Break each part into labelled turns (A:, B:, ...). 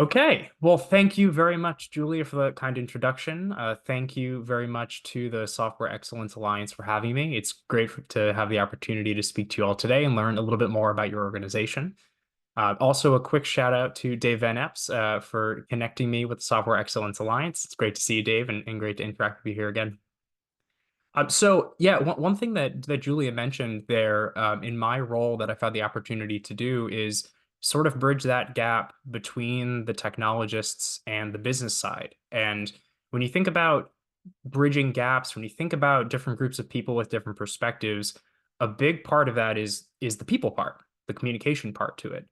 A: Okay, well, thank you very much, Julia, for the kind introduction. Thank you very much to the Software Excellence Alliance for having me. It's great to have the opportunity to speak to you all today and learn a little bit more about your organization. Also, a quick shout out to Dave Van Epps for connecting me with the Software Excellence Alliance. It's great to see you, Dave, and great to interact with you here again. So yeah, one thing that Julia mentioned there, in my role that I found the opportunity to do is sort of bridge that gap between the technologists and the business side. And when you think about bridging gaps, when you think about different groups of people with different perspectives, a big part of that is the people part, the communication part to it.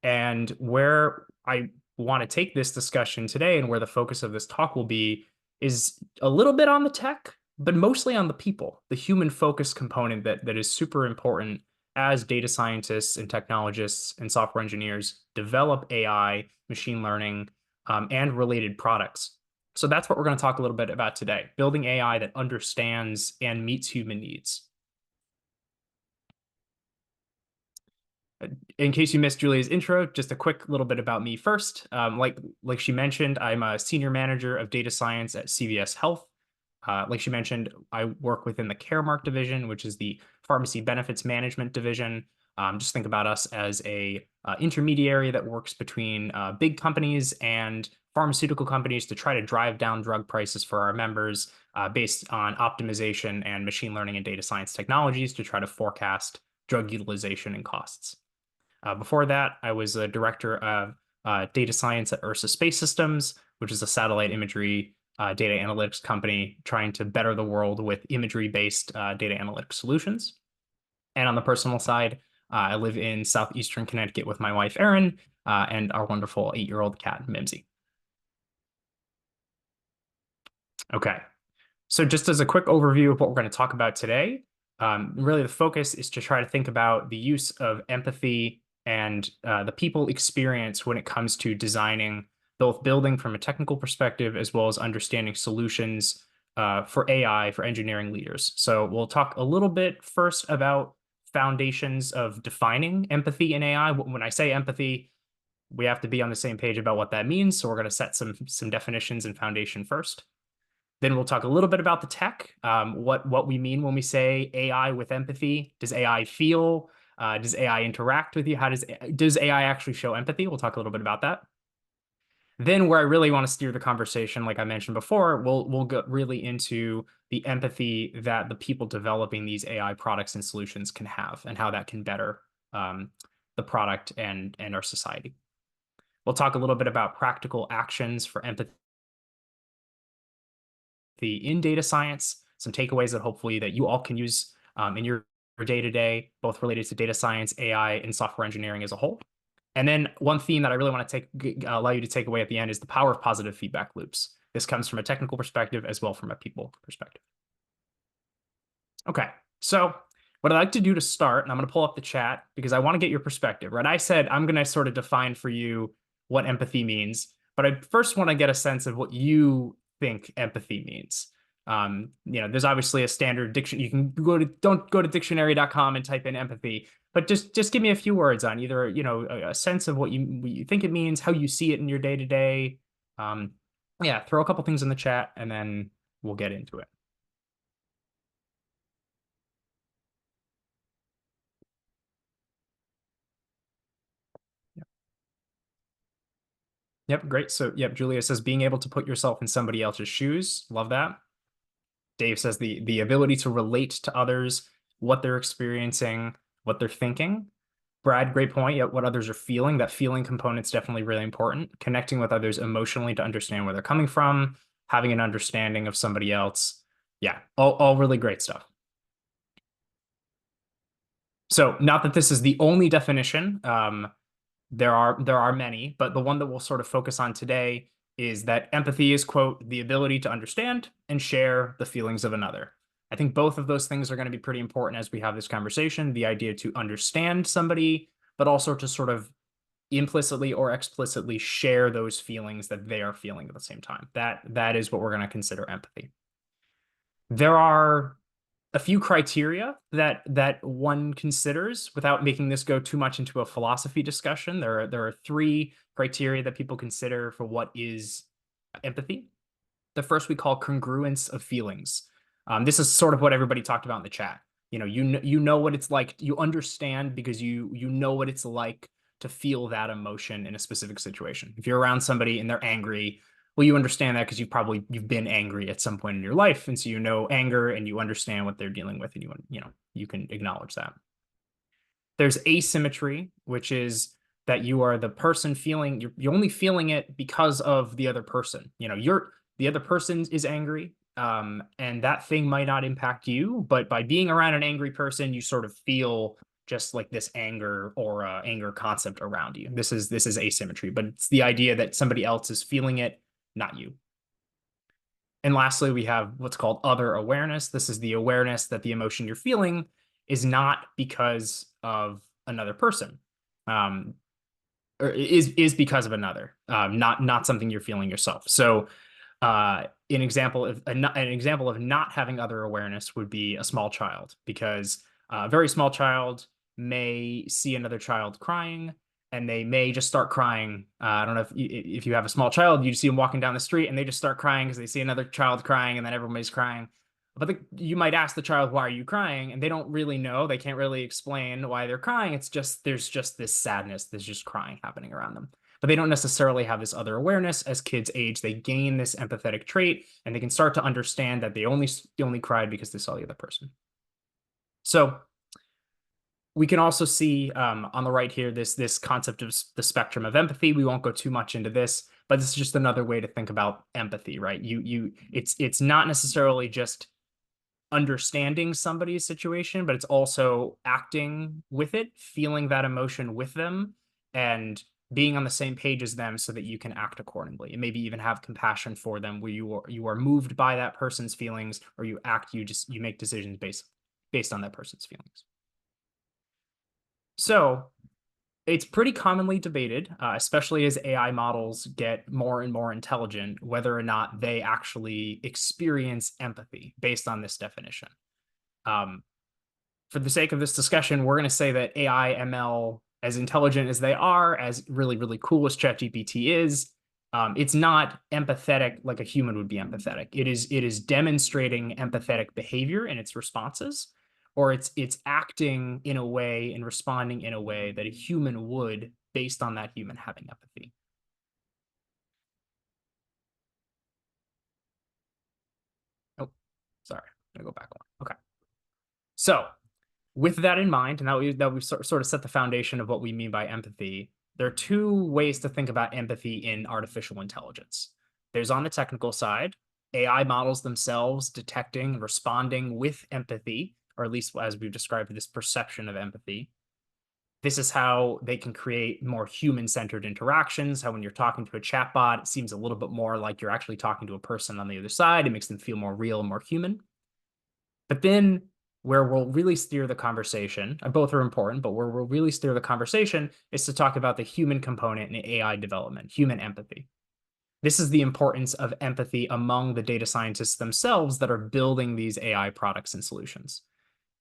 A: And where I want to take this discussion today and where the focus of this talk will be is a little bit on the tech, but mostly on the people, the human focus component that is super important as data scientists and technologists and software engineers develop AI, machine learning, and related products. So that's what we're going to talk a little bit about today, building AI that understands and meets human needs. In case you missed Julia's intro, just a quick little bit about me first. Like she mentioned, I'm a senior manager of data science at CVS Health. Like she mentioned, I work within the Caremark division, which is the pharmacy benefits management division. Just think about us as a intermediary that works between big companies and pharmaceutical companies to try to drive down drug prices for our members based on optimization and machine learning and data science technologies to try to forecast drug utilization and costs. Before that, I was a director of data science at Ursa Space Systems, which is a satellite imagery data analytics company trying to better the world with imagery-based data analytics solutions. And on the personal side, I live in southeastern Connecticut with my wife, Erin, and our wonderful 8-year-old cat, Mimsy. Okay, so just as a quick overview of what we're going to talk about today, really the focus is to try to think about the use of empathy and the people experience when it comes to designing, both building from a technical perspective as well as understanding solutions for AI for engineering leaders. So we'll talk a little bit first about foundations of defining empathy in AI. When I say empathy, we have to be on the same page about what that means. So we're going to set some definitions and foundation first. Then we'll talk a little bit about the tech, what we mean when we say AI with empathy. Does AI feel? Does AI interact with you? How does AI actually show empathy? We'll talk a little bit about that. Then where I really want to steer the conversation, like I mentioned before, we'll go really into the empathy that the people developing these AI products and solutions can have and how that can better the product and our society. We'll talk a little bit about practical actions for empathy in data science, some takeaways that hopefully that you all can use in your day-to-day, both related to data science, AI, and software engineering as a whole. And then one theme that I really want to allow you to take away at the end is the power of positive feedback loops. This comes from a technical perspective as well from a people perspective. Okay, so what I'd like to do to start, and I'm going to pull up the chat because I want to get your perspective, right? I said I'm going to sort of define for you what empathy means, but I first want to get a sense of what you think empathy means. There's obviously a standard diction. You can don't go to dictionary.com and type in empathy, but just give me a few words on either, a sense of what you think it means, how you see it in your day to day. Yeah, throw a couple things in the chat and then we'll get into it. Yep, great. So, yep, Julia says being able to put yourself in somebody else's shoes. Love that. Dave says the ability to relate to others, what they're experiencing, what they're thinking. Brad, great point. Yet what others are feeling. That feeling component's definitely really important. Connecting with others emotionally to understand where they're coming from, having an understanding of somebody else. Yeah, all really great stuff. So, not that this is the only definition. There are many, but the one that we'll sort of focus on today is that empathy is, quote, the ability to understand and share the feelings of another. I think both of those things are going to be pretty important as we have this conversation. The idea to understand somebody, but also to sort of implicitly or explicitly share those feelings that they are feeling at the same time. That is what we're going to consider empathy. There are a few criteria that one considers without making this go too much into a philosophy discussion. There are three criteria that people consider for what is empathy. The first we call congruence of feelings. This is sort of what everybody talked about in the chat. You know what it's like. You understand because you know what it's like to feel that emotion in a specific situation. If you're around somebody and they're angry, well, you understand that because you've been angry at some point in your life, and so you know anger and you understand what they're dealing with, and you can acknowledge that. There's asymmetry, which is that you are the person feeling you're only feeling it because of the other person. The other person is angry, and that thing might not impact you, but by being around an angry person, you sort of feel just like this anger or anger concept around you. This is asymmetry, but it's the idea that somebody else is feeling it, not you. And lastly, we have what's called other awareness. This is the awareness that the emotion you're feeling is not because of another person, um, or is because of another, not something you're feeling yourself. So, an example of not having other awareness would be a small child, because a very small child may see another child crying and they may just start crying. I don't know if you have a small child, you see them walking down the street and they just start crying because they see another child crying and then everybody's crying. But you might ask the child, why are you crying? And they don't really know. They can't really explain why they're crying. There's just this sadness, there's just crying happening around them. But they don't necessarily have this other awareness. As kids age, they gain this empathetic trait and they can start to understand that they only cried because they saw the other person. So we can also see on the right here this concept of the spectrum of empathy. We won't go too much into this, but this is just another way to think about empathy, right? It's not necessarily just understanding somebody's situation, but it's also acting with it, feeling that emotion with them, and being on the same page as them so that you can act accordingly, and maybe even have compassion for them, where you are moved by that person's feelings, or you make decisions based on that person's feelings. So it's pretty commonly debated, especially as AI models get more and more intelligent, whether or not they actually experience empathy based on this definition. For the sake of this discussion, we're going to say that AI ML, as intelligent as they are, as really, really cool as ChatGPT is, it's not empathetic like a human would be empathetic. It is demonstrating empathetic behavior in its responses, or it's acting in a way and responding in a way that a human would based on that human having empathy. Oh, sorry. I'm going to go back one. Okay. So with that in mind, and that we sort of set the foundation of what we mean by empathy, there are two ways to think about empathy in artificial intelligence. There's on the technical side, AI models themselves detecting and responding with empathy, or at least as we've described, this perception of empathy. This is how they can create more human-centered interactions, how when you're talking to a chatbot, it seems a little bit more like you're actually talking to a person on the other side. It makes them feel more real and more human. But then where we'll really steer the conversation, both are important, but where we'll really steer the conversation is to talk about the human component in AI development, human empathy. This is the importance of empathy among the data scientists themselves that are building these AI products and solutions,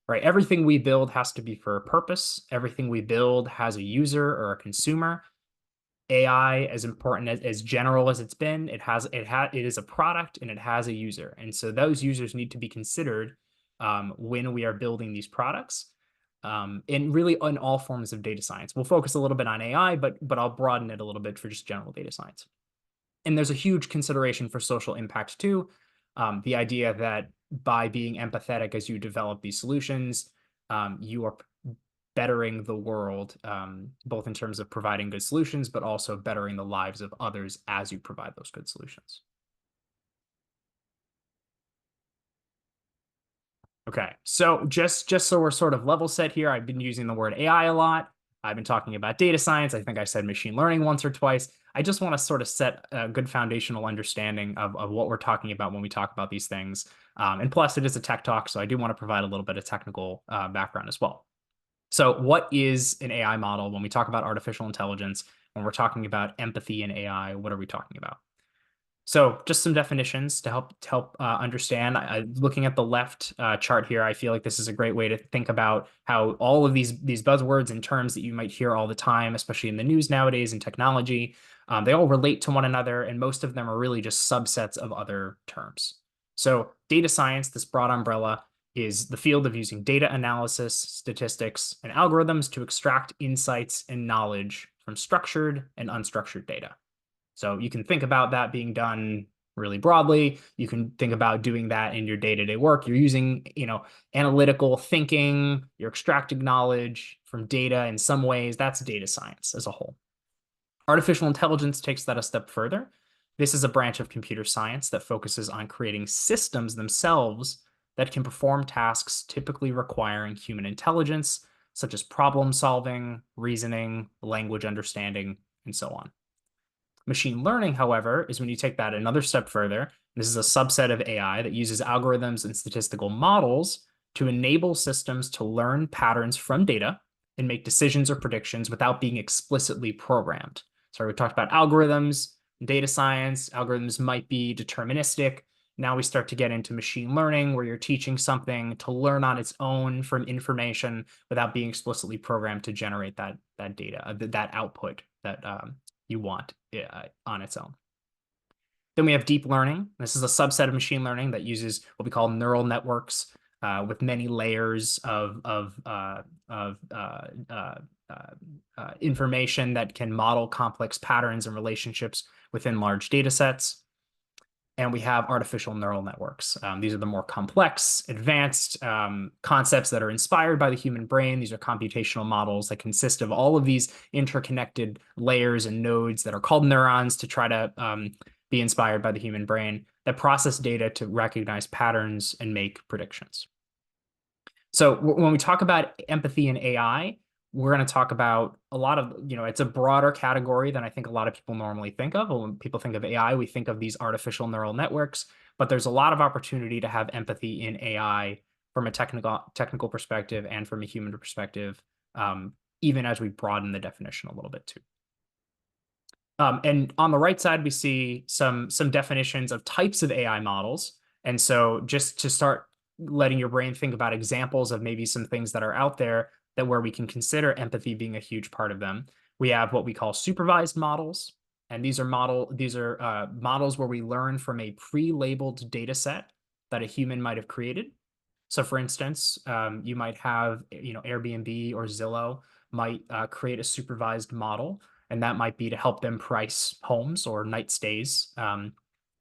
A: right? Everything we build has to be for a purpose. Everything we build has a user or a consumer. AI, as important as general as it's been, it is a product and it has a user. And so those users need to be considered when we are building these products, and really on all forms of data science. We'll focus a little bit on AI, but I'll broaden it a little bit for just general data science. And there's a huge consideration for social impact too. The idea that by being empathetic as you develop these solutions, you are bettering the world, both in terms of providing good solutions, but also bettering the lives of others as you provide those good solutions. Okay, so just so we're sort of level set here, I've been using the word AI a lot. I've been talking about data science. I think I said machine learning once or twice. I just want to sort of set a good foundational understanding of what we're talking about when we talk about these things. And plus, it is a tech talk, so I do want to provide a little bit of technical background as well. So what is an AI model? When we talk about artificial intelligence, when we're talking about empathy in AI, what are we talking about? So just some definitions to help understand. Looking at the left chart here, I feel like this is a great way to think about how all of these buzzwords and terms that you might hear all the time, especially in the news nowadays and technology, they all relate to one another, and most of them are really just subsets of other terms. So data science, this broad umbrella, is the field of using data analysis, statistics, and algorithms to extract insights and knowledge from structured and unstructured data. So you can think about that being done really broadly. You can think about doing that in your day-to-day work. You're using, analytical thinking, you're extracting knowledge from data in some ways. That's data science as a whole. Artificial intelligence takes that a step further. This is a branch of computer science that focuses on creating systems themselves that can perform tasks typically requiring human intelligence, such as problem solving, reasoning, language understanding, and so on. Machine learning, however, is when you take that another step further. This is a subset of AI that uses algorithms and statistical models to enable systems to learn patterns from data and make decisions or predictions without being explicitly programmed. So we talked about algorithms, data science. Algorithms might be deterministic. Now we start to get into machine learning, where you're teaching something to learn on its own from information without being explicitly programmed to generate that data, that output that you want on its own. Then we have deep learning. This is a subset of machine learning that uses what we call neural networks with many layers of information that can model complex patterns and relationships within large data sets. And we have artificial neural networks. These are the more complex, advanced concepts that are inspired by the human brain. These are computational models that consist of all of these interconnected layers and nodes that are called neurons to try to be inspired by the human brain that process data to recognize patterns and make predictions. So when we talk about empathy in AI, we're going to talk about a lot of, it's a broader category than I think a lot of people normally think of. When people think of AI, we think of these artificial neural networks, but there's a lot of opportunity to have empathy in AI from a technical perspective and from a human perspective, even as we broaden the definition a little bit too. And on the right side, we see some definitions of types of AI models. And so just to start letting your brain think about examples of maybe some things that are out there that where we can consider empathy being a huge part of them. We have what we call supervised models. And these are models where we learn from a pre-labeled data set that a human might have created. So for instance, you might have, Airbnb or Zillow might create a supervised model, and that might be to help them price homes or night stays. And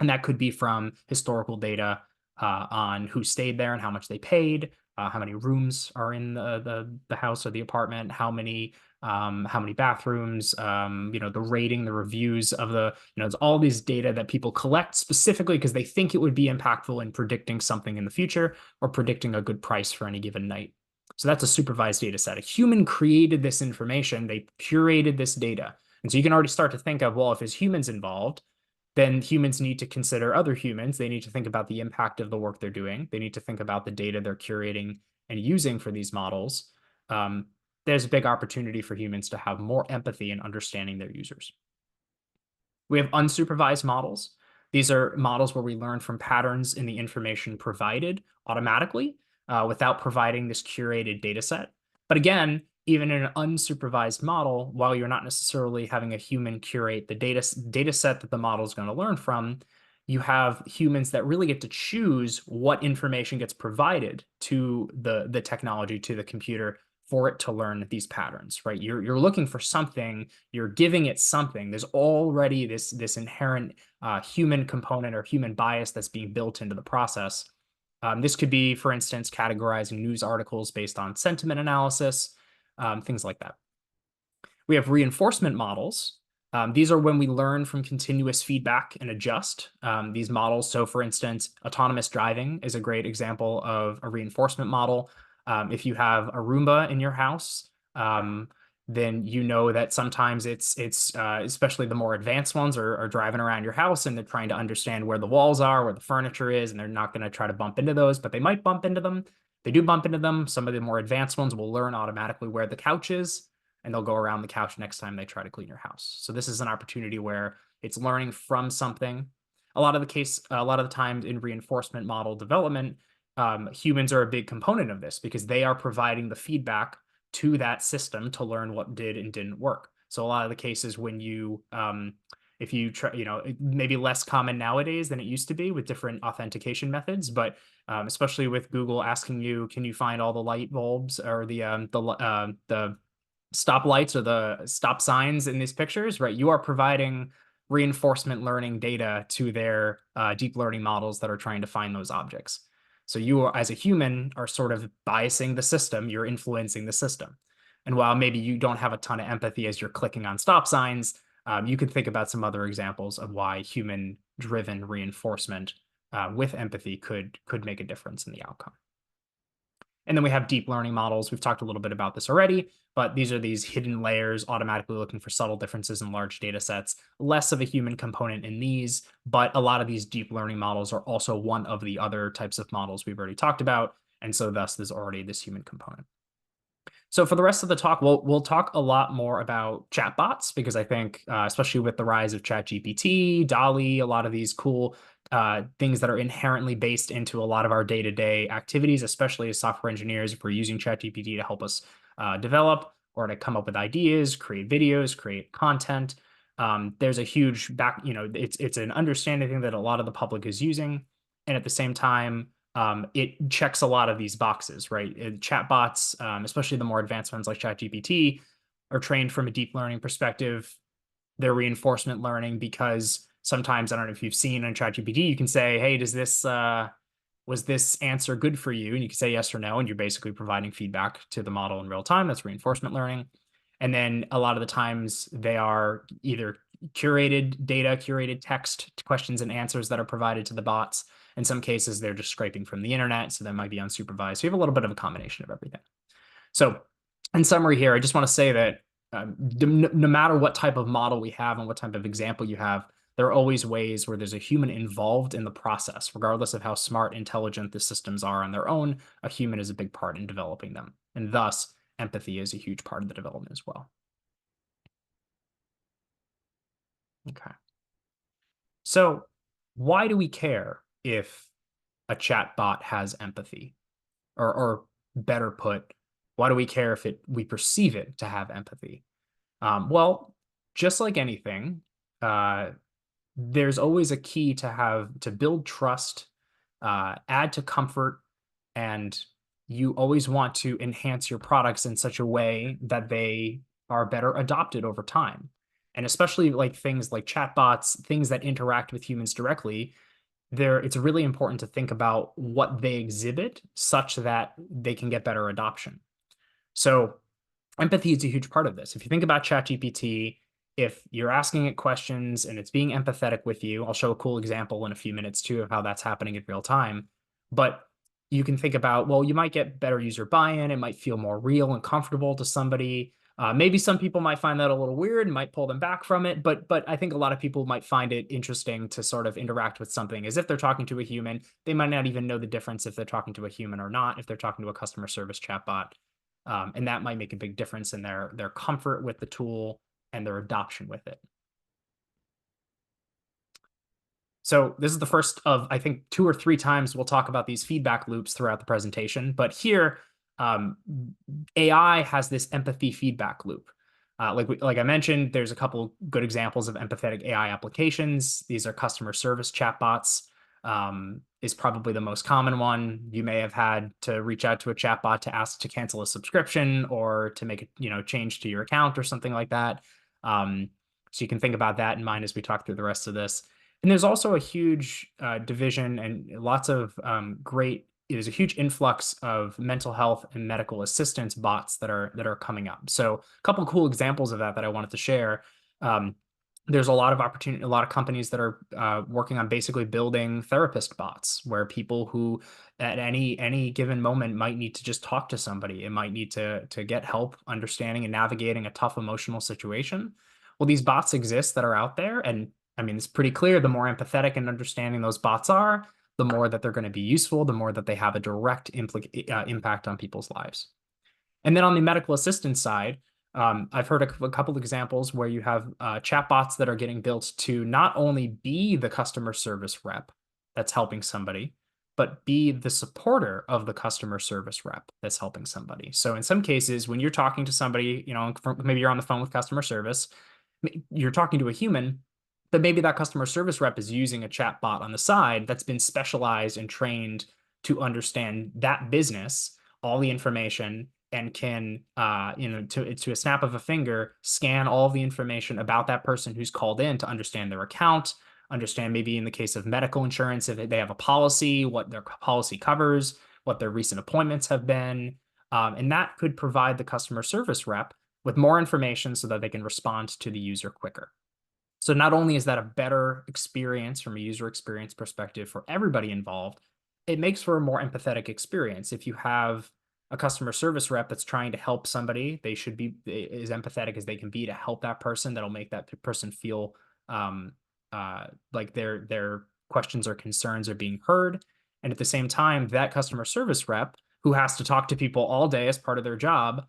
A: that could be from historical data on who stayed there and how much they paid, how many rooms are in the house or the apartment, how many bathrooms, the rating, the reviews of it's all these data that people collect specifically because they think it would be impactful in predicting something in the future or predicting a good price for any given night. So that's a supervised data set. A human created this information, they curated this data. And so you can already start to think of, well, if there's humans involved, then humans need to consider other humans. They need to think about the impact of the work they're doing. They need to think about the data they're curating and using for these models. There's a big opportunity for humans to have more empathy in understanding their users. We have unsupervised models. These are models where we learn from patterns in the information provided automatically without providing this curated data set. But again, even in an unsupervised model, while you're not necessarily having a human curate the data set that the model is going to learn from, you have humans that really get to choose what information gets provided to the technology, to the computer, for it to learn these patterns, right? You're looking for something, you're giving it something. There's already this inherent human component or human bias that's being built into the process. This could be, for instance, categorizing news articles based on sentiment analysis, things like that. We have reinforcement models. These are when we learn from continuous feedback and adjust these models. So for instance, autonomous driving is a great example of a reinforcement model. If you have a Roomba in your house, then you know that sometimes it's especially the more advanced ones are driving around your house and they're trying to understand where the walls are, where the furniture is, and they're not going to try to bump into those, but they might bump into them. They do bump into them. Some of the more advanced ones will learn automatically where the couch is, and they'll go around the couch next time they try to clean your house. So this is an opportunity where it's learning from something. a lot of the times in reinforcement model development, humans are a big component of this because they are providing the feedback to that system to learn what did and didn't work. So a lot of the cases when if you try, maybe less common nowadays than it used to be with different authentication methods, but especially with Google asking you, can you find all the light bulbs or the stop lights or the stop signs in these pictures, right? You are providing reinforcement learning data to their deep learning models that are trying to find those objects. So you are, as a human, are sort of biasing the system. You're influencing the system. And while maybe you don't have a ton of empathy as you're clicking on stop signs, you could think about some other examples of why human-driven reinforcement with empathy could make a difference in the outcome. And then we have deep learning models. We've talked a little bit about this already, but these are these hidden layers automatically looking for subtle differences in large data sets. Less of a human component in these, but a lot of these deep learning models are also one of the other types of models we've already talked about. And so thus there's already this human component. So for the rest of the talk, we'll talk a lot more about chatbots because I think, especially with the rise of ChatGPT, DALL-E, a lot of these cool things that are inherently based into a lot of our day-to-day activities, especially as software engineers, if we're using ChatGPT to help us develop or to come up with ideas, create videos, create content. There's a huge it's an understanding thing that a lot of the public is using, and at the same time, it checks a lot of these boxes, right? Chatbots, especially the more advanced ones like ChatGPT, are trained from a deep learning perspective. They're reinforcement learning because sometimes, I don't know if you've seen on ChatGPT, you can say, hey, was this answer good for you? And you can say yes or no, and you're basically providing feedback to the model in real time. That's reinforcement learning. And then a lot of the times they are either curated data, curated text, questions and answers that are provided to the bots. In some cases, they're just scraping from the internet, so that might be unsupervised. So you have a little bit of a combination of everything. So in summary here, I just want to say that no matter what type of model we have and what type of example you have, there are always ways where there's a human involved in the process, regardless of how smart, intelligent the systems are on their own. A human is a big part in developing them. And thus, empathy is a huge part of the development as well. Okay. So why do we care if a chatbot has empathy? Or better put, why do we care if we perceive it to have empathy? Well, just like anything, there's always a key to build trust, add to comfort, and you always want to enhance your products in such a way that they are better adopted over time. And especially like things like chatbots, things that interact with humans directly, it's really important to think about what they exhibit such that they can get better adoption. So empathy is a huge part of this. If you think about ChatGPT, if you're asking it questions and it's being empathetic with you, I'll show a cool example in a few minutes too of how that's happening in real time. But you can think about, well, you might get better user buy-in. It might feel more real and comfortable to somebody. Maybe some people might find that a little weird and might pull them back from it, but I think a lot of people might find it interesting to sort of interact with something as if they're talking to a human. They might not even know the difference if they're talking to a human or not, if they're talking to a customer service chatbot. And that might make a big difference in their comfort with the tool and their adoption with it. So this is the first of, I think, 2 or 3 times we'll talk about these feedback loops throughout the presentation. But here, AI has this empathy feedback loop. Like I mentioned, there's a couple good examples of empathetic AI applications. These are customer service chatbots. Is probably the most common one. You may have had to reach out to a chatbot to ask to cancel a subscription or to make a change to your account or something like that. So you can think about that in mind as we talk through the rest of this. And there's also a huge division and lots of there's a huge influx of mental health and medical assistance bots that are coming up. So a couple of cool examples of that I wanted to share. There's a lot of opportunity, a lot of companies that are working on basically building therapist bots where people who at any given moment might need to just talk to somebody. It might need to get help understanding and navigating a tough emotional situation. Well, these bots exist that are out there. And I mean, it's pretty clear the more empathetic and understanding those bots are, the more that they're going to be useful, the more that they have a direct impact on people's lives. And then on the medical assistance side, I've heard a couple of examples where you have chatbots that are getting built to not only be the customer service rep that's helping somebody, but be the supporter of the customer service rep that's helping somebody. So in some cases, when you're talking to somebody, maybe you're on the phone with customer service, you're talking to a human, but maybe that customer service rep is using a chat bot on the side that's been specialized and trained to understand that business, all the information, and can, to a snap of a finger, scan all the information about that person who's called in to understand their account, understand maybe in the case of medical insurance, if they have a policy, what their policy covers, what their recent appointments have been. And that could provide the customer service rep with more information so that they can respond to the user quicker. So not only is that a better experience from a user experience perspective for everybody involved, it makes for a more empathetic experience. If you have a customer service rep that's trying to help somebody, they should be as empathetic as they can be to help that person. That'll make that person feel like their questions or concerns are being heard. And at the same time, that customer service rep who has to talk to people all day as part of their job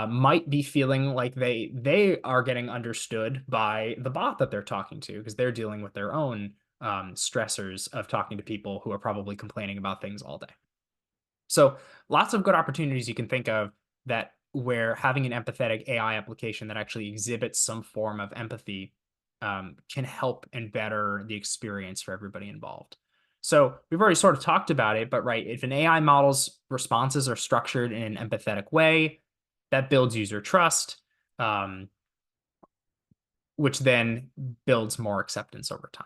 A: might be feeling like they are getting understood by the bot that they're talking to because they're dealing with their own stressors of talking to people who are probably complaining about things all day. So lots of good opportunities you can think of that where having an empathetic AI application that actually exhibits some form of empathy can help and better the experience for everybody involved. So we've already sort of talked about it, but right, if an AI model's responses are structured in an empathetic way, that builds user trust, which then builds more acceptance over time.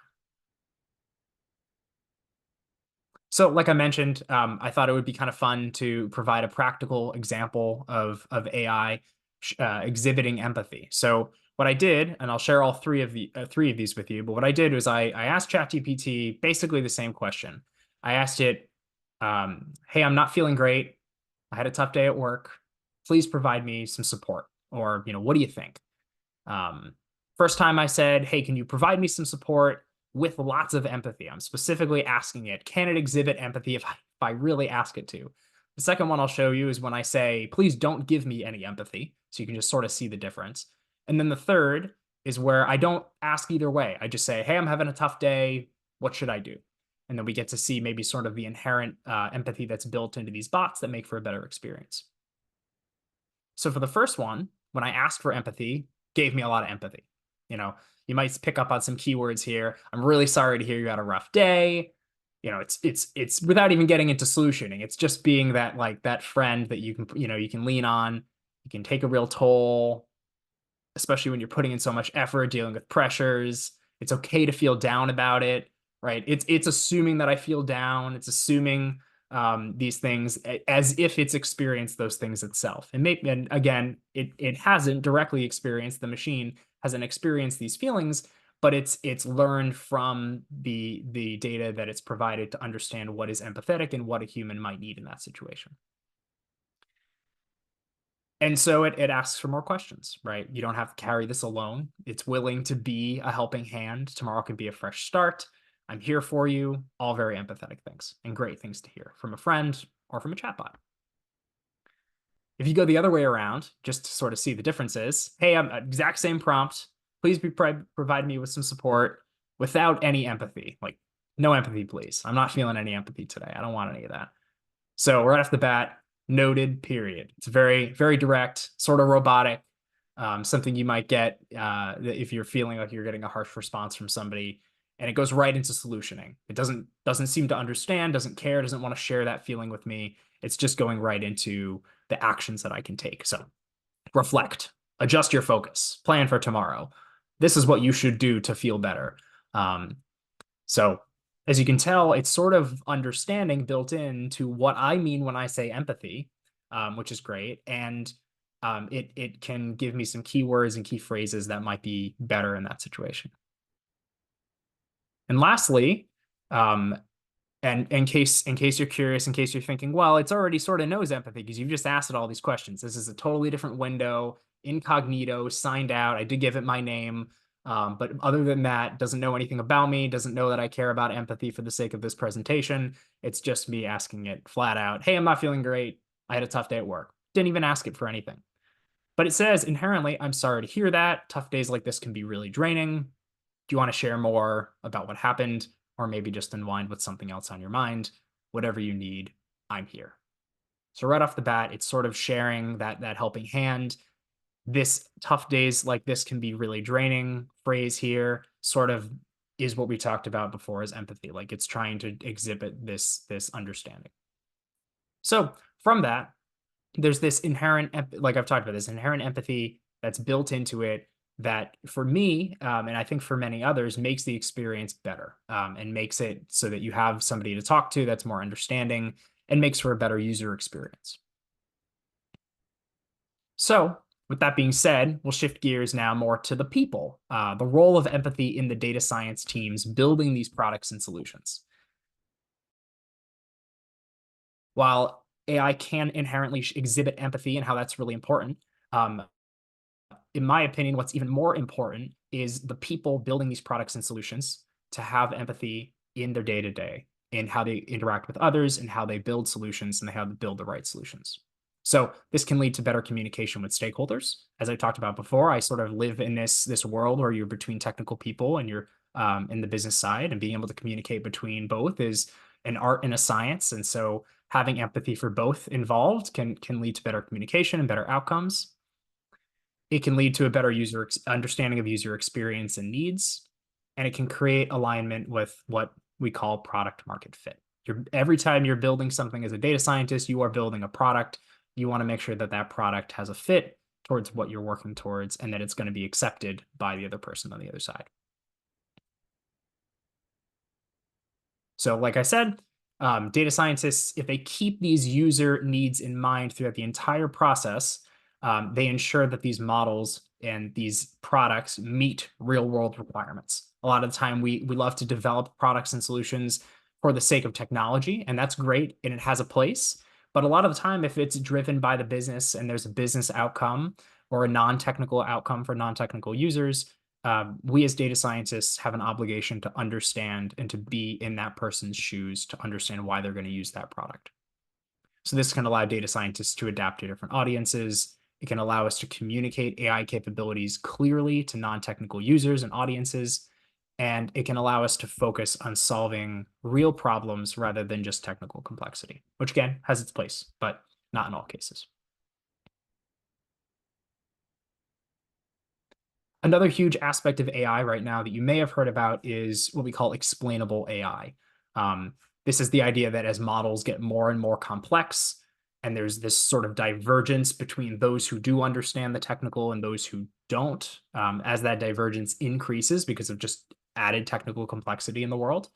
A: So like I mentioned, I thought it would be kind of fun to provide a practical example of AI exhibiting empathy. So what I did, and I'll share all three of these with you, but what I did was I asked ChatGPT basically the same question. I asked it, hey, I'm not feeling great. I had a tough day at work. Please provide me some support. Or, what do you think? First time I said, hey, can you provide me some support with lots of empathy? I'm specifically asking it, can it exhibit empathy if I really ask it to? The second one I'll show you is when I say, please don't give me any empathy. So you can just sort of see the difference. And then the third is where I don't ask either way. I just say, hey, I'm having a tough day. What should I do? And then we get to see maybe sort of the inherent empathy that's built into these bots that make for a better experience. So for the first one, when I asked for empathy, gave me a lot of empathy. You might pick up on some keywords here. I'm really sorry to hear you had a rough day. It's without even getting into solutioning. It's just being that friend that you can lean on. You can take a real toll, especially when you're putting in so much effort dealing with pressures. It's okay to feel down about it, right? It's assuming that I feel down. It's assuming these things as if it's experienced those things itself. And again, it hasn't directly experienced, the machine hasn't experienced these feelings, but it's learned from the data that it's provided to understand what is empathetic and what a human might need in that situation. And so it asks for more questions, right? You don't have to carry this alone. It's willing to be a helping hand. Tomorrow can be a fresh start. I'm here for you. All very empathetic things and great things to hear from a friend or from a chatbot. If you go the other way around, just to sort of see the differences, hey, I'm exact same prompt. Please provide me with some support without any empathy. Like, no empathy, please. I'm not feeling any empathy today. I don't want any of that. So right off the bat, noted, period. It's very, very direct, sort of robotic, something you might get if you're feeling like you're getting a harsh response from somebody, and it goes right into solutioning. It doesn't seem to understand, doesn't care, doesn't want to share that feeling with me. It's just going right into the actions that I can take. So reflect, adjust your focus, plan for tomorrow. This is what you should do to feel better. So as you can tell, it's sort of understanding built into what I mean when I say empathy, which is great. And it can give me some keywords and key phrases that might be better in that situation. And lastly, and in case you're curious, in case you're thinking, well, it's already sort of knows empathy because you've just asked it all these questions. This is a totally different window, incognito, signed out. I did give it my name. But other than that, doesn't know anything about me, doesn't know that I care about empathy for the sake of this presentation. It's just me asking it flat out, hey, I'm not feeling great. I had a tough day at work. Didn't even ask it for anything. But it says inherently, I'm sorry to hear that. Tough days like this can be really draining. Do you want to share more about what happened? Or maybe just unwind with something else on your mind? Whatever you need, I'm here. So right off the bat, it's sort of sharing that helping hand. This tough days like this can be really draining phrase here sort of is what we talked about before as empathy. Like it's trying to exhibit this understanding. So from that, there's this inherent, like I've talked about, this inherent empathy that's built into it that for me, and I think for many others, makes the experience better, and makes it so that you have somebody to talk to that's more understanding and makes for a better user experience. So with that being said, we'll shift gears now more to the people, the role of empathy in the data science teams building these products and solutions. While AI can inherently exhibit empathy and how that's really important, in my opinion, what's even more important is the people building these products and solutions to have empathy in their day to day, in how they interact with others, and how they build solutions, and how they build the right solutions. So this can lead to better communication with stakeholders. As I talked about before, I sort of live in this world where you're between technical people and you're in the business side, and being able to communicate between both is an art and a science. And so having empathy for both involved can lead to better communication and better outcomes. It can lead to a better user understanding of user experience and needs, and it can create alignment with what we call product market fit. Every time you're building something as a data scientist, you are building a product. You want to make sure that that product has a fit towards what you're working towards and that it's going to be accepted by the other person on the other side. So like I said, data scientists, if they keep these user needs in mind throughout the entire process, they ensure that these models and these products meet real world requirements. A lot of the time, we love to develop products and solutions for the sake of technology, and that's great and it has a place. But a lot of the time, if it's driven by the business and there's a business outcome or a non-technical outcome for non-technical users, we as data scientists have an obligation to understand and to be in that person's shoes to understand why they're going to use that product. So this can allow data scientists to adapt to different audiences. It can allow us to communicate AI capabilities clearly to non-technical users and audiences. And it can allow us to focus on solving real problems rather than just technical complexity, which again has its place, but not in all cases. Another huge aspect of AI right now that you may have heard about is what we call explainable AI. This is the idea that as models get more and more complex, and there's this sort of divergence between those who do understand the technical and those who don't, as that divergence increases because of just added technical complexity in the world,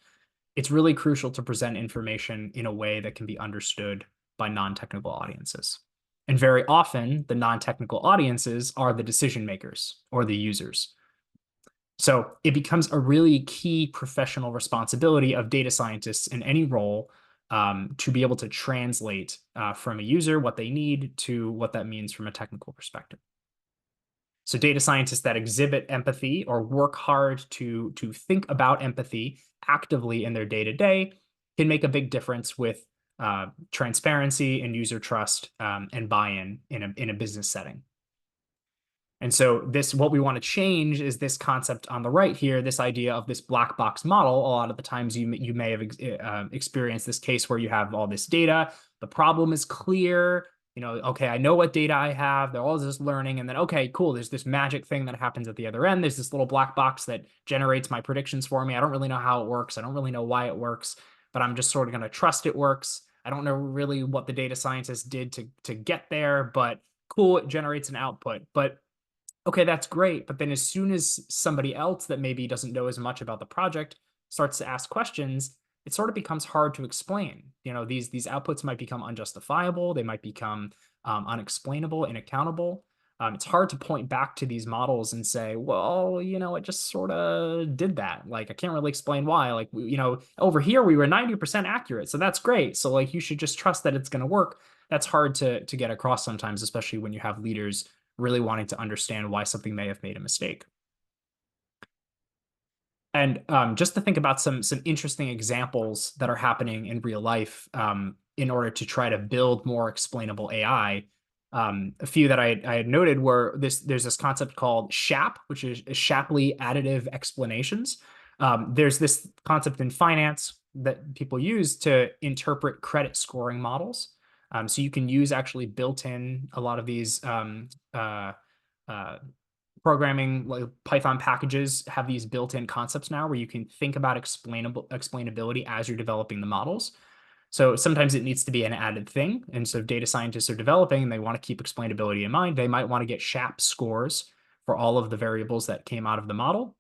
A: it's really crucial to present information in a way that can be understood by non-technical audiences. And very often, the non-technical audiences are the decision makers or the users. So it becomes a really key professional responsibility of data scientists in any role to be able to translate from a user what they need to what that means from a technical perspective. So data scientists that exhibit empathy or work hard to think about empathy actively in their day-to-day can make a big difference with transparency and user trust and buy-in in a business setting. And so what we want to change is this concept on the right here, this idea of this black box model. A lot of the times you may have experienced this case where you have all this data. The problem is clear. Okay, I know what data I have. They're all just learning. And then, okay, cool. There's this magic thing that happens at the other end. There's this little black box that generates my predictions for me. I don't really know how it works. I don't really know why it works, but I'm just sort of going to trust it works. I don't know really what the data scientist did to get there, but cool, it generates an output. But okay, that's great. But then as soon as somebody else that maybe doesn't know as much about the project starts to ask questions, it sort of becomes hard to explain. These outputs might become unjustifiable. They might become unexplainable, inaccountable. It's hard to point back to these models and say, well, it just sort of did that. Like, I can't really explain why. Like, over here, we were 90% accurate. So that's great. So like, you should just trust that it's going to work. That's hard to get across sometimes, especially when you have leaders really wanting to understand why something may have made a mistake. And just to think about some interesting examples that are happening in real life in order to try to build more explainable AI, A few that I had noted were there's this concept called SHAP, which is Shapley additive explanations. There's this concept in finance that people use to interpret credit scoring models. So you can use actually built in a lot of these uh, programming, like Python packages have these built-in concepts now where you can think about explainability as you're developing the models. So sometimes it needs to be an added thing. And so if data scientists are developing and they want to keep explainability in mind, they might want to get SHAP scores for all of the variables that came out of the model.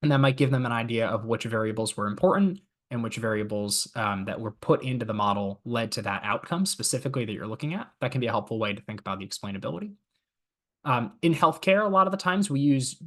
A: And that might give them an idea of which variables were important and which variables that were put into the model led to that outcome specifically that you're looking at. That can be a helpful way to think about the explainability. In healthcare, a lot of the times we use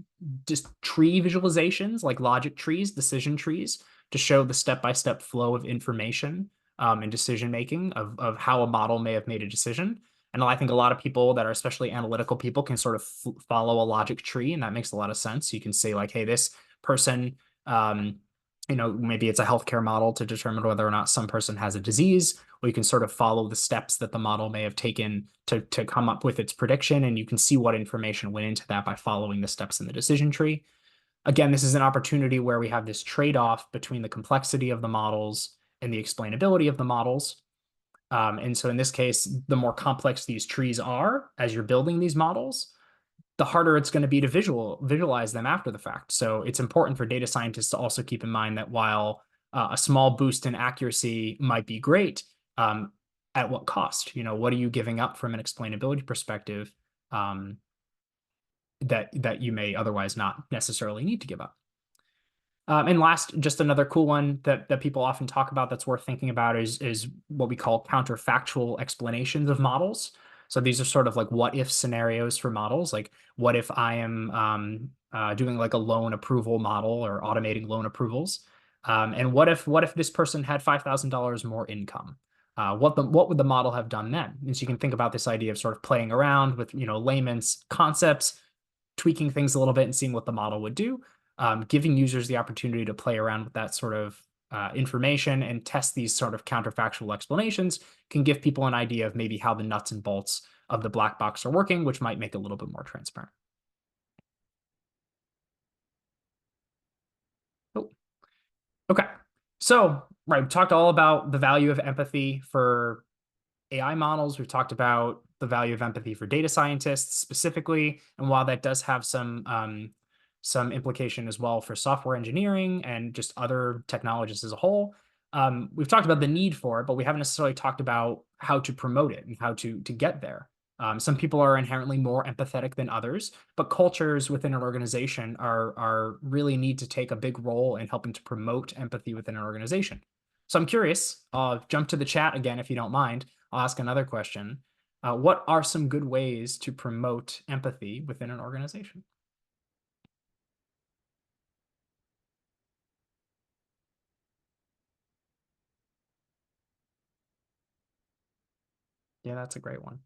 A: just tree visualizations like logic trees, decision trees, to show the step-by-step flow of information and decision making of how a model may have made a decision. And I think a lot of people that are especially analytical people can sort of follow a logic tree, and that makes a lot of sense. You can say like, hey, this person, maybe it's a healthcare model to determine whether or not some person has a disease, or you can sort of follow the steps that the model may have taken to come up with its prediction, and you can see what information went into that by following the steps in the decision tree. Again, this is an opportunity where we have this trade-off between the complexity of the models and the explainability of the models. And so in this case, the more complex these trees are as you're building these models, the harder it's going to be to visualize them after the fact. So it's important for data scientists to also keep in mind that while a small boost in accuracy might be great, at what cost? What are you giving up from an explainability perspective that you may otherwise not necessarily need to give up? And last, just another cool one that people often talk about that's worth thinking about is what we call counterfactual explanations of models. So these are sort of like what if scenarios for models. Like what if I am doing like a loan approval model or automating loan approvals? And what if this person had $5,000 more income? What would the model have done then? And so you can think about this idea of sort of playing around with layman's concepts, tweaking things a little bit and seeing what the model would do. Giving users the opportunity to play around with that sort of information and test these sort of counterfactual explanations can give people an idea of maybe how the nuts and bolts of the black box are working, which might make it a little bit more transparent. Oh, okay. So, right, we talked all about the value of empathy for AI models. We've talked about the value of empathy for data scientists specifically, and while that does have some implication as well for software engineering and just other technologies as a whole, we've talked about the need for it, but we haven't necessarily talked about how to promote it and how to get there. Some people are inherently more empathetic than others, but cultures within an organization are really need to take a big role in helping to promote empathy within an organization. So I'm curious. I'll jump to the chat again if you don't mind. I'll ask another question. What are some good ways to promote empathy within an organization? Yeah, that's a great one.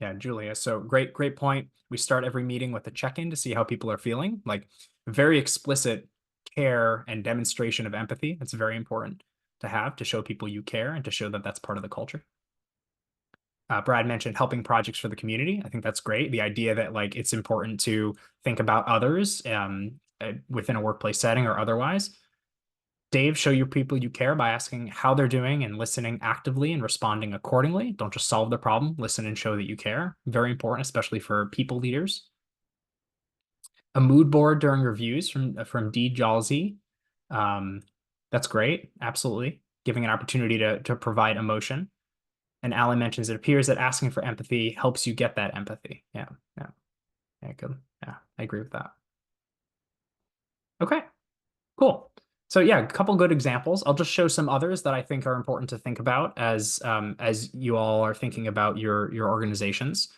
A: Yeah, Julia. So great point. We start every meeting with a check-in to see how people are feeling, like very explicit care and demonstration of empathy. That's very important to have to show people you care and to show that that's part of the culture. Brad mentioned helping projects for the community. I think that's great. The idea that like it's important to think about others within a workplace setting or otherwise. Dave, show your people you care by asking how they're doing and listening actively and responding accordingly. Don't just solve the problem, listen and show that you care. Very important, especially for people leaders. A mood board during reviews from D. Jalzi. Um, that's great. Absolutely. Giving an opportunity to provide emotion. And Alan mentions it appears that asking for empathy helps you get that empathy. Yeah. Yeah. Yeah. Good. Yeah. I agree with that. Okay. Cool. So yeah, a couple good examples. I'll just show some others that I think are important to think about as you all are thinking about your organizations.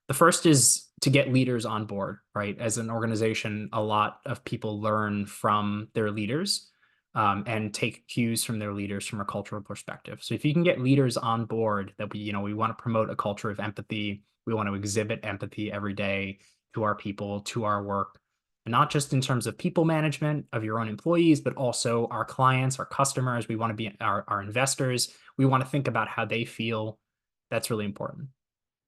A: The first is to get leaders on board, right? As an organization, a lot of people learn from their leaders. and take cues from their leaders from a cultural perspective. So if you can get leaders on board that we want to promote a culture of empathy, we want to exhibit empathy every day to our people, to our work, and not just in terms of people management of your own employees, but also our clients, our customers. We want to be our investors. We want to think about how they feel. That's really important.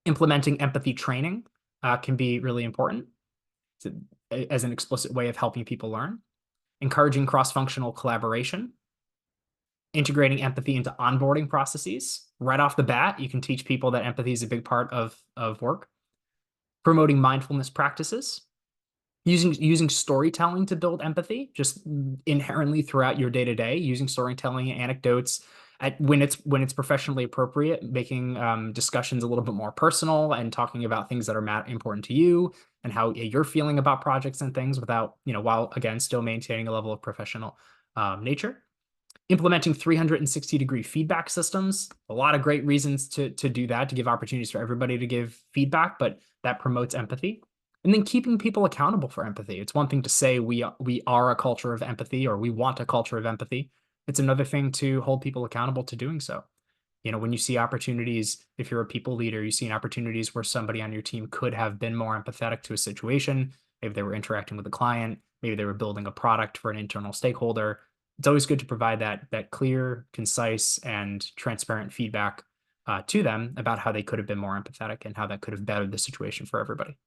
A: Implementing empathy training can be really important as an explicit way of helping people learn. Encouraging cross-functional collaboration, integrating empathy into onboarding processes. Right off the bat, you can teach people that empathy is a big part of work. Promoting mindfulness practices, using storytelling to build empathy, just inherently throughout your day-to-day, using storytelling, anecdotes, when it's professionally appropriate, making discussions a little bit more personal and talking about things that are important to you and how you're feeling about projects and things without, while again, still maintaining a level of professional nature. Implementing 360-degree feedback systems, a lot of great reasons to do that, to give opportunities for everybody to give feedback, but that promotes empathy. And then keeping people accountable for empathy. It's one thing to say we are a culture of empathy, or we want a culture of empathy. It's another thing to hold people accountable to doing so. When you see opportunities, if you're a people leader, you see opportunities where somebody on your team could have been more empathetic to a situation. Maybe they were interacting with a client, maybe they were building a product for an internal stakeholder. It's always good to provide that clear, concise, and transparent feedback to them about how they could have been more empathetic and how that could have bettered the situation for everybody.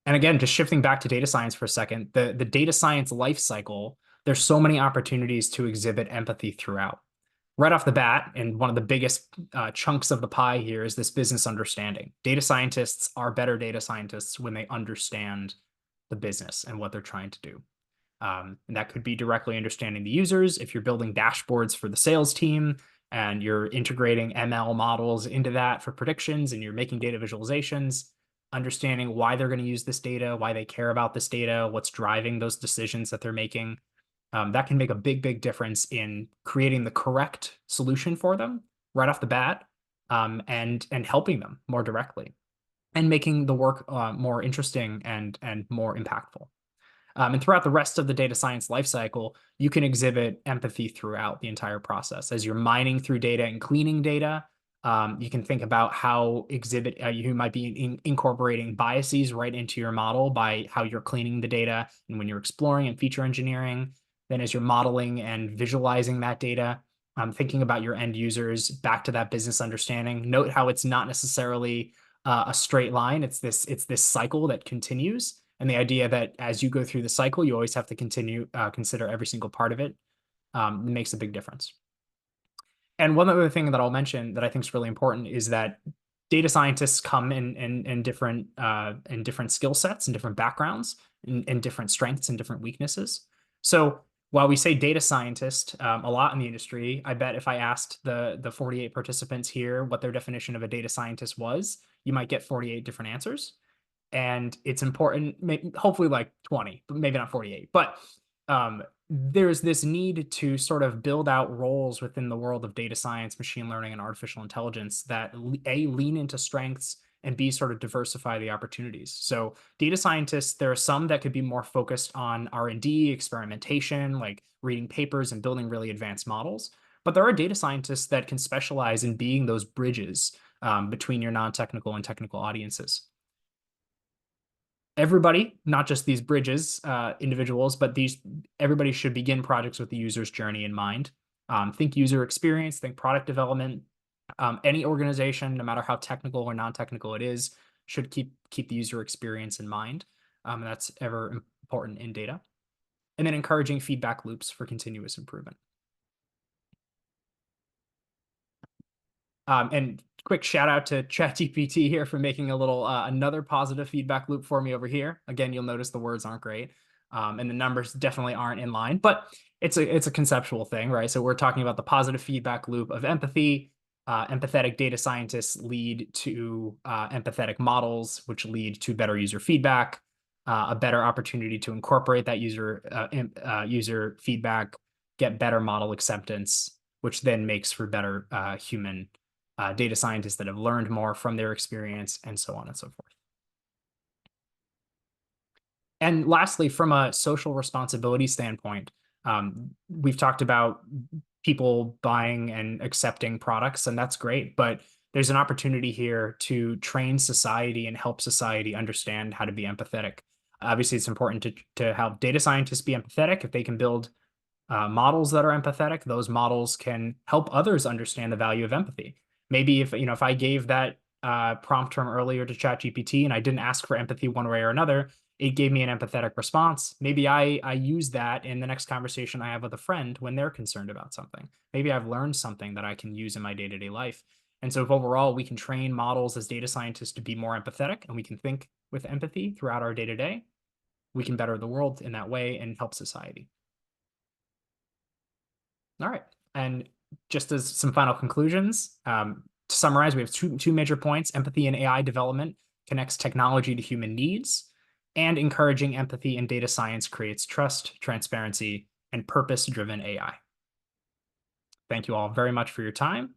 A: And again, just shifting back to data science for a second, the data science life cycle, there's so many opportunities to exhibit empathy throughout. Right off the bat, and one of the biggest chunks of the pie here is this business understanding. Data scientists are better data scientists when they understand the business and what they're trying to do. And that could be directly understanding the users. If you're building dashboards for the sales team and you're integrating ML models into that for predictions and you're making data visualizations, understanding why they're going to use this data, why they care about this data, what's driving those decisions that they're making. That can make a big, big difference in creating the correct solution for them right off the bat, and helping them more directly and making the work more interesting and more impactful. And throughout the rest of the data science lifecycle, you can exhibit empathy throughout the entire process. As you're mining through data and cleaning data, you can think about how you might be incorporating biases right into your model by how you're cleaning the data and when you're exploring and feature engineering. Then as you're modeling and visualizing that data, thinking about your end users back to that business understanding. Note how it's not necessarily a straight line. It's this cycle that continues. And the idea that as you go through the cycle, you always have to consider every single part of it makes a big difference. And one other thing that I'll mention that I think is really important is that data scientists come in different skill sets and different backgrounds and different strengths and different weaknesses. So while we say data scientist a lot in the industry, I bet if I asked the 48 participants here what their definition of a data scientist was, you might get 48 different answers. And it's important, hopefully like 20, but maybe not 48. But there's this need to sort of build out roles within the world of data science, machine learning, and artificial intelligence that A, lean into strengths, and B, sort of diversify the opportunities. So data scientists, there are some that could be more focused on R&D, experimentation, like reading papers and building really advanced models. But there are data scientists that can specialize in being those bridges between your non-technical and technical audiences. Everybody, not just these bridges individuals, but everybody should begin projects with the user's journey in mind. Think user experience, think product development. Any organization, no matter how technical or non-technical it is, should keep the user experience in mind. And that's ever important in data. And then encouraging feedback loops for continuous improvement. And quick shout out to ChatGPT here for making a little another positive feedback loop for me over here. Again, you'll notice the words aren't great, and the numbers definitely aren't in line, but it's a conceptual thing, right? So we're talking about the positive feedback loop of empathy. Empathetic data scientists lead to empathetic models, which lead to better user feedback, a better opportunity to incorporate that user feedback, get better model acceptance, which then makes for better human data scientists that have learned more from their experience, and so on and so forth. And lastly, from a social responsibility standpoint, we've talked about people buying and accepting products, and that's great. But there's an opportunity here to train society and help society understand how to be empathetic. Obviously, it's important to help data scientists be empathetic. If they can build models that are empathetic, those models can help others understand the value of empathy. Maybe if I gave that prompt term earlier to ChatGPT and I didn't ask for empathy one way or another, it gave me an empathetic response. Maybe I use that in the next conversation I have with a friend when they're concerned about something. Maybe I've learned something that I can use in my day-to-day life. And so if overall we can train models as data scientists to be more empathetic and we can think with empathy throughout our day-to-day, we can better the world in that way and help society. All right. And just as some final conclusions, to summarize, we have two major points. Empathy in AI development connects technology to human needs, and encouraging empathy in data science creates trust, transparency, and purpose-driven AI. Thank you all very much for your time.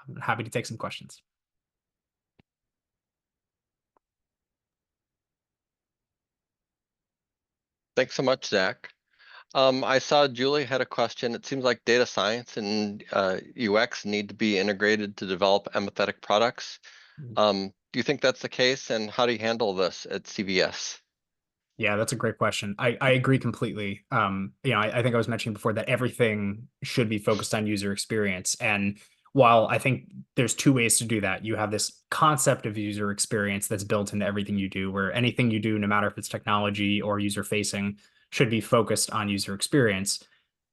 A: I'm happy to take some questions.
B: Thanks so much, Zach. I saw Julie had a question. It seems like data science and UX need to be integrated to develop empathetic products. Do you think that's the case, and how do you handle this at CVS?
A: Yeah, that's a great question. I agree completely. I think I was mentioning before that everything should be focused on user experience. And while I think there's two ways to do that, you have this concept of user experience that's built into everything you do, where anything you do, no matter if it's technology or user facing, should be focused on user experience.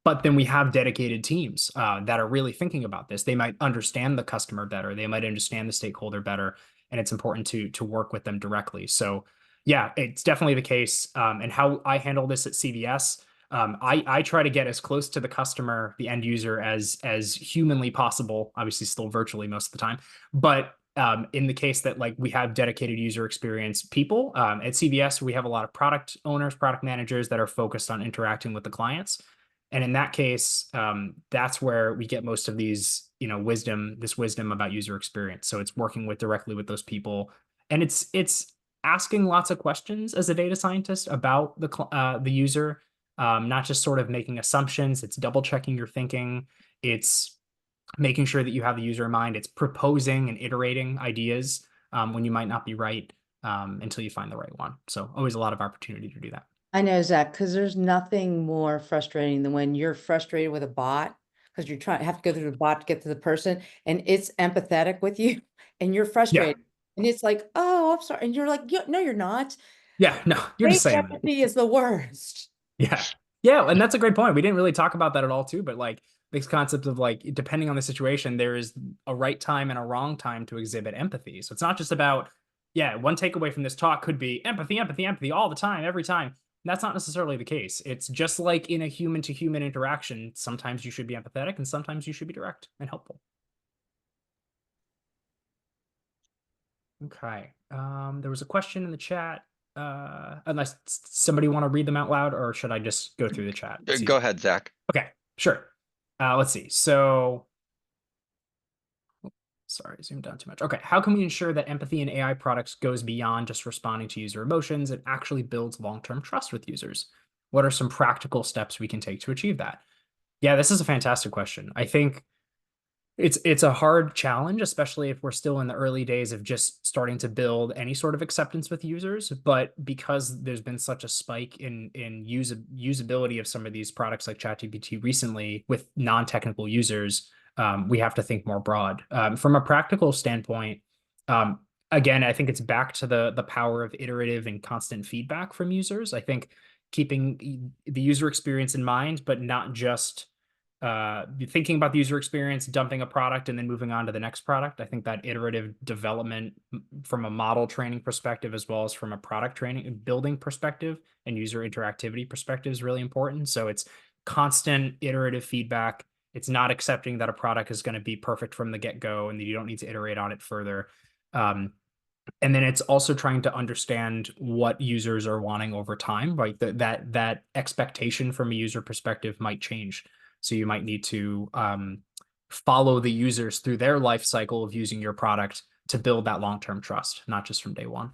A: But then we have dedicated teams that are really thinking about this. They might understand the customer better. They might understand the stakeholder better, and it's important to work with them directly. So yeah, it's definitely the case. And how I handle this at CVS, I try to get as close to the customer, the end user, as humanly possible. Obviously, still virtually most of the time, but in the case that like we have dedicated user experience people at CVS, we have a lot of product owners, product managers that are focused on interacting with the clients. And in that case, that's where we get most of these, this wisdom about user experience. So it's working directly with those people, and it's asking lots of questions as a data scientist about the user, not just sort of making assumptions. It's double checking your thinking. It's making sure that you have the user in mind. It's proposing and iterating ideas when you might not be right until you find the right one. So always a lot of opportunity to do that.
C: I know, Zach, because there's nothing more frustrating than when you're frustrated with a bot because you're trying to have to go through the bot to get to the person and it's empathetic with you and you're
A: Yeah.
C: frustrated. And it's like, oh, I'm sorry. And you're like, no, you're not.
A: Yeah. No, you're just
C: Fake
A: saying that.
C: empathy is the worst.
A: Yeah. Yeah. And that's a great point. We didn't really talk about that at all, too. But like this concept of like, depending on the situation, there is a right time and a wrong time to exhibit empathy. So it's not just about, yeah, one takeaway from this talk could be empathy, empathy, empathy all the time, every time. That's not necessarily the case. It's just like in a human to human interaction. Sometimes you should be empathetic and sometimes you should be direct and helpful. Okay. There was a question in the chat. Unless somebody want to read them out loud, or should I just go through the chat? It's
B: Go
A: easier.
B: ahead, Zach.
A: Okay, sure. Let's see. So, sorry, zoomed down too much. Okay, how can we ensure that empathy in AI products goes beyond just responding to user emotions and actually builds long-term trust with users? What are some practical steps we can take to achieve that? Yeah, this is a fantastic question. I think it's a hard challenge, especially if we're still in the early days of just starting to build any sort of acceptance with users. But because there's been such a spike in usability of some of these products like ChatGPT recently with non-technical users, we have to think more broad. From a practical standpoint, um, again, I think it's back to the power of iterative and constant feedback from users. I think keeping the user experience in mind, but not just thinking about the user experience, dumping a product, and then moving on to the next product. I think that iterative development from a model training perspective, as well as from a product training building perspective and user interactivity perspective, is really important. So it's constant iterative feedback. It's not accepting that a product is going to be perfect from the get-go and that you don't need to iterate on it further. Um, and then it's also trying to understand what users are wanting over time, right? That expectation from a user perspective might change. So you might need to follow the users through their life cycle of using your product to build that long-term trust, not just from day one.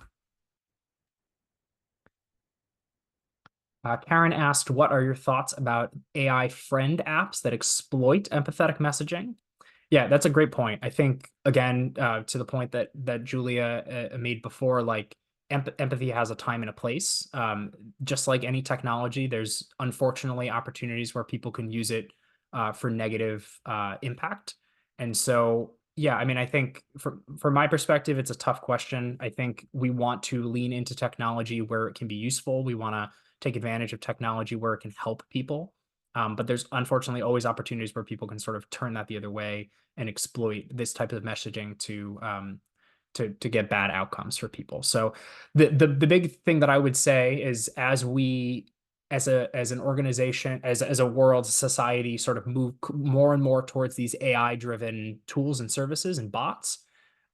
A: Karen asked, what are your thoughts about AI friend apps that exploit empathetic messaging? Yeah, that's a great point. I think, again, to the point that Julia made before, like empathy has a time and a place. Just like any technology, there's unfortunately opportunities where people can use it for negative impact. And so, yeah, I mean, I think from my perspective, it's a tough question. I think we want to lean into technology where it can be useful. We want to take advantage of technology where it can help people. But there's unfortunately always opportunities where people can sort of turn that the other way and exploit this type of messaging to get bad outcomes for people. So the big thing that I would say is as we as an organization, as a world, society sort of move more and more towards these AI driven tools and services and bots,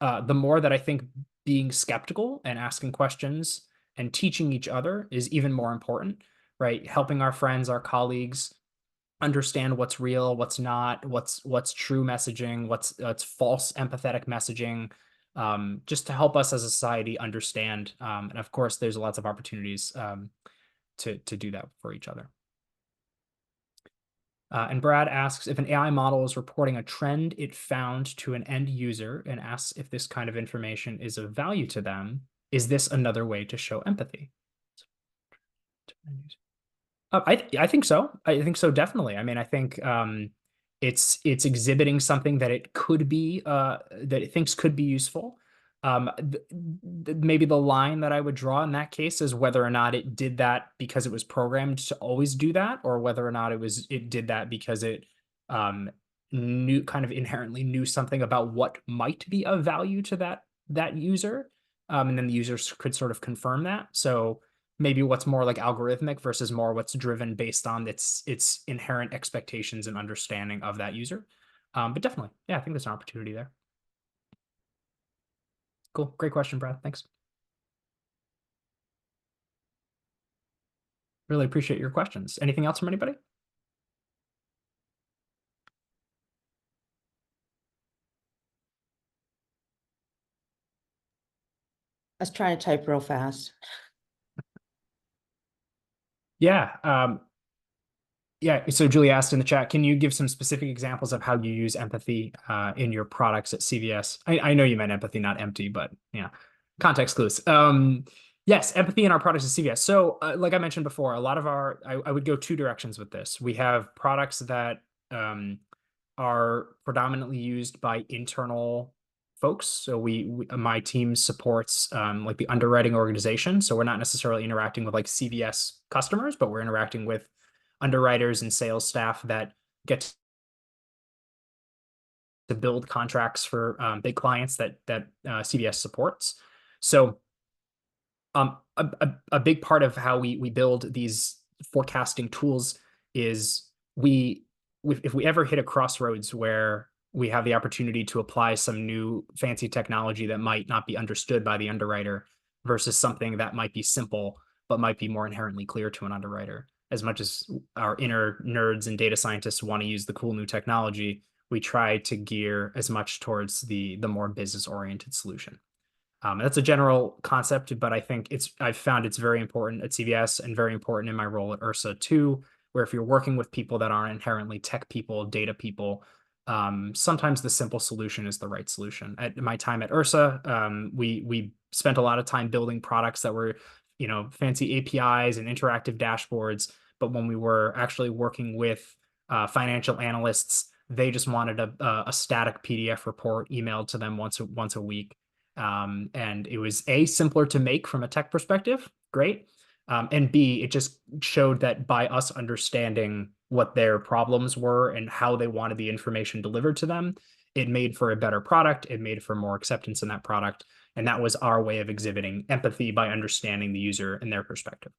A: the more that I think being skeptical and asking questions and teaching each other is even more important, right? Helping our friends, our colleagues understand what's real, what's not, what's true messaging, what's false empathetic messaging, just to help us as a society understand. And of course, there's lots of opportunities to do that for each other. And Brad asks if an AI model is reporting a trend it found to an end user and asks if this kind of information is of value to them. Is this another way to show empathy? I think so. I think so, definitely. I mean, I think it's exhibiting something that it could be that it thinks could be useful. Maybe the line that I would draw in that case is whether or not it did that because it was programmed to always do that, or whether or not it did that because it knew kind of inherently knew something about what might be of value to that user, and then the users could sort of confirm that. So maybe what's more like algorithmic versus more what's driven based on its inherent expectations and understanding of that user. But definitely, yeah, I think there's an opportunity there. Cool. Great question, Brad. Thanks. Really appreciate your questions. Anything else from anybody?
C: I was trying to type real fast.
A: Yeah. Yeah. So Julie asked in the chat, can you give some specific examples of how you use empathy in your products at CVS? I know you meant empathy, not empty, but yeah, context clues. Yes, empathy in our products at CVS. So like I mentioned before, a lot of I would go two directions with this. We have products that are predominantly used by internal folks. So my team supports like the underwriting organization. So we're not necessarily interacting with like CVS customers, but we're interacting with underwriters and sales staff that get to build contracts for big clients that CVS supports. So a big part of how we build these forecasting tools is if we ever hit a crossroads where we have the opportunity to apply some new fancy technology that might not be understood by the underwriter versus something that might be simple but might be more inherently clear to an underwriter. As much as our inner nerds and data scientists want to use the cool new technology, we try to gear as much towards the more business-oriented solution. That's a general concept, but I think I've found it's very important at CVS and very important in my role at URSA too, where if you're working with people that aren't inherently tech people, data people, sometimes the simple solution is the right solution. At my time at URSA, we spent a lot of time building products that were, fancy APIs and interactive dashboards. But when we were actually working with financial analysts, they just wanted a static PDF report emailed to them once a week. And it was simpler to make from a tech perspective, great. And B, it just showed that by us understanding what their problems were and how they wanted the information delivered to them, it made for a better product. It made for more acceptance in that product. And that was our way of exhibiting empathy by understanding the user and their perspective.